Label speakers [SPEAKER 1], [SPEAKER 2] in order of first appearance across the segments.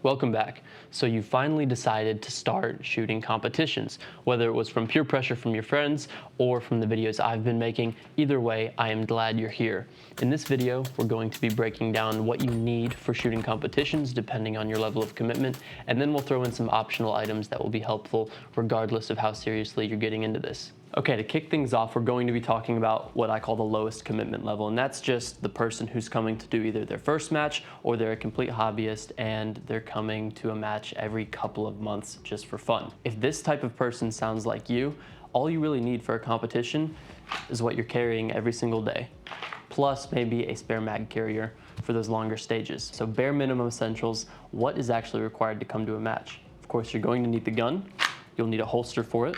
[SPEAKER 1] Welcome back. So you finally decided to start shooting competitions, whether it was from peer pressure from your friends or from the videos I've been making. Either way, I am glad you're here. In this video, we're going to be breaking down what you need for shooting competitions depending on your level of commitment, and then we'll throw in some optional items that will be helpful regardless of how seriously you're getting into this. Okay, to kick things off, we're going to be talking about what I call the lowest commitment level, and that's just the person who's coming to do either their first match or they're a complete hobbyist and they're coming to a match every couple of months just for fun. If this type of person sounds like you, all you really need for a competition is what you're carrying every single day, plus maybe a spare mag carrier for those longer stages. So bare minimum essentials, what is actually required to come to a match? Of course, you're going to need the gun, you'll need a holster for it,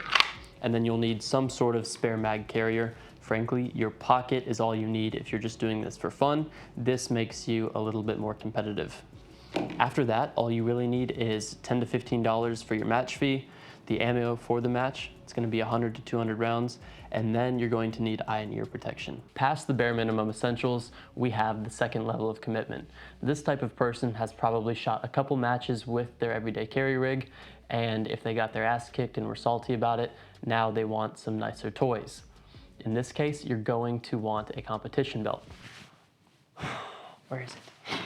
[SPEAKER 1] and then you'll need some sort of spare mag carrier. Frankly, your pocket is all you need if you're just doing this for fun. This makes you a little bit more competitive. After that, all you really need is $10 to $15 for your match fee, the ammo for the match, it's gonna be 100 to 200 rounds, and then you're going to need eye and ear protection. Past the bare minimum essentials, we have the second level of commitment. This type of person has probably shot a couple matches with their everyday carry rig, and if they got their ass kicked and were salty about it, now they want some nicer toys. In this case, you're going to want a competition belt. Where is it?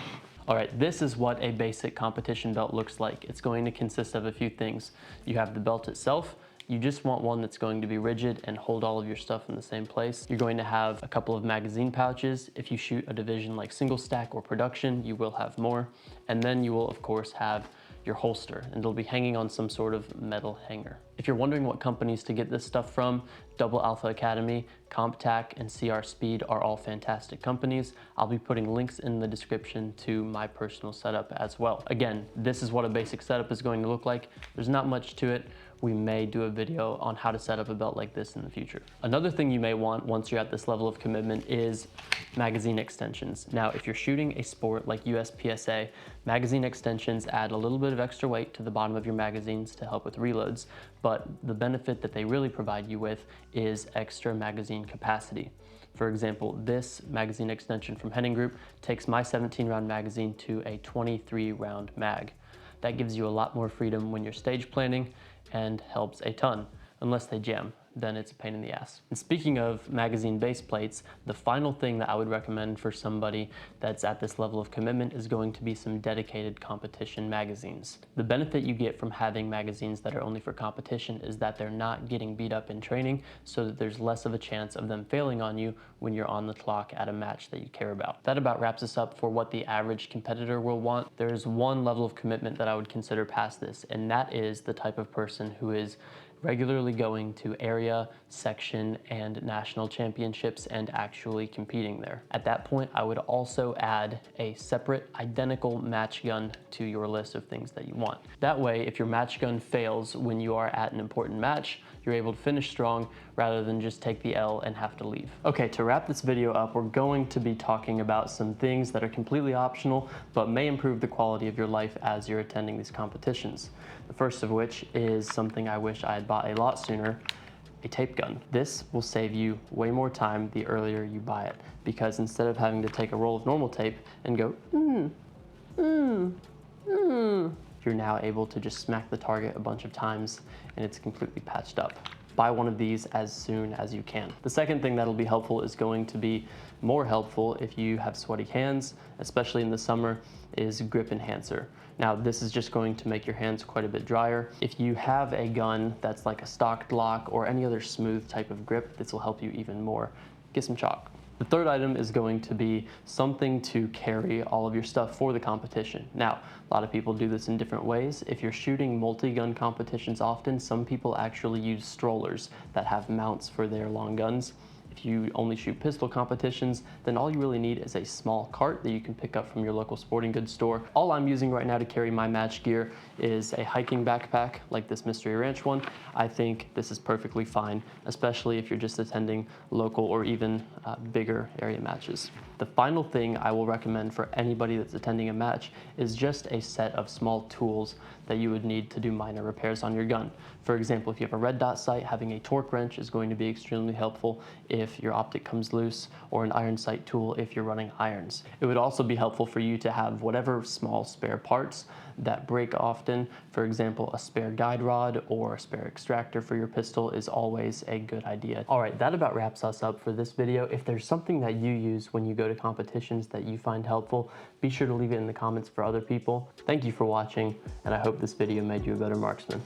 [SPEAKER 1] All right, this is what a basic competition belt looks like. It's going to consist of a few things. You have the belt itself. You just want one that's going to be rigid and hold all of your stuff in the same place. You're going to have a couple of magazine pouches. If you shoot a division like single stack or production, you will have more. And then you will, of course, have your holster, and it'll be hanging on some sort of metal hanger. If you're wondering what companies to get this stuff from, Double Alpha Academy, Comp-Tac, and CR Speed are all fantastic companies. I'll be putting links in the description to my personal setup as well. Again, this is what a basic setup is going to look like. There's not much to it. We may do a video on how to set up a belt like this in the future. Another thing you may want once you're at this level of commitment is magazine extensions. Now, if you're shooting a sport like USPSA, magazine extensions add a little bit of extra weight to the bottom of your magazines to help with reloads, but the benefit that they really provide you with is extra magazine capacity. For example, this magazine extension from Henning Group takes my 17-round magazine to a 23-round mag. That gives you a lot more freedom when you're stage planning and helps a ton, unless they jam, then it's a pain in the ass. And speaking of magazine base plates, the final thing that I would recommend for somebody that's at this level of commitment is going to be some dedicated competition magazines. The benefit you get from having magazines that are only for competition is that they're not getting beat up in training, so that there's less of a chance of them failing on you when you're on the clock at a match that you care about. That about wraps us up for what the average competitor will want. There's one level of commitment that I would consider past this, and that is the type of person who is regularly going to area, section, and national championships and actually competing there. At that point, I would also add a separate identical match gun to your list of things that you want. That way, if your match gun fails when you are at an important match, you're able to finish strong rather than just take the L and have to leave. Okay, to wrap this video up, we're going to be talking about some things that are completely optional but may improve the quality of your life as you're attending these competitions. The first of which is something I wish I had bought a lot sooner, a tape gun. This will save you way more time the earlier you buy it, because instead of having to take a roll of normal tape and go, you're now able to just smack the target a bunch of times and it's completely patched up. Buy one of these as soon as you can. The second thing that'll be helpful is going to be more helpful if you have sweaty hands, especially in the summer, is grip enhancer. Now, this is just going to make your hands quite a bit drier. If you have a gun that's like a stock Glock or any other smooth type of grip, this will help you even more. Get some chalk. The third item is going to be something to carry all of your stuff for the competition. Now, a lot of people do this in different ways. If you're shooting multi-gun competitions often, some people actually use strollers that have mounts for their long guns. If you only shoot pistol competitions, then all you really need is a small cart that you can pick up from your local sporting goods store. All I'm using right now to carry my match gear is a hiking backpack like this Mystery Ranch one. I think this is perfectly fine, especially if you're just attending local or even bigger area matches. The final thing I will recommend for anybody that's attending a match is just a set of small tools that you would need to do minor repairs on your gun. For example, if you have a red dot sight, having a torque wrench is going to be extremely helpful if your optic comes loose, or an iron sight tool if you're running irons. It would also be helpful for you to have whatever small spare parts that break often. For example, a spare guide rod or a spare extractor for your pistol is always a good idea. All right, that about wraps us up for this video. If there's something that you use when you go to competitions that you find helpful, be sure to leave it in the comments for other people. Thank you for watching, and I hope this video made you a better marksman.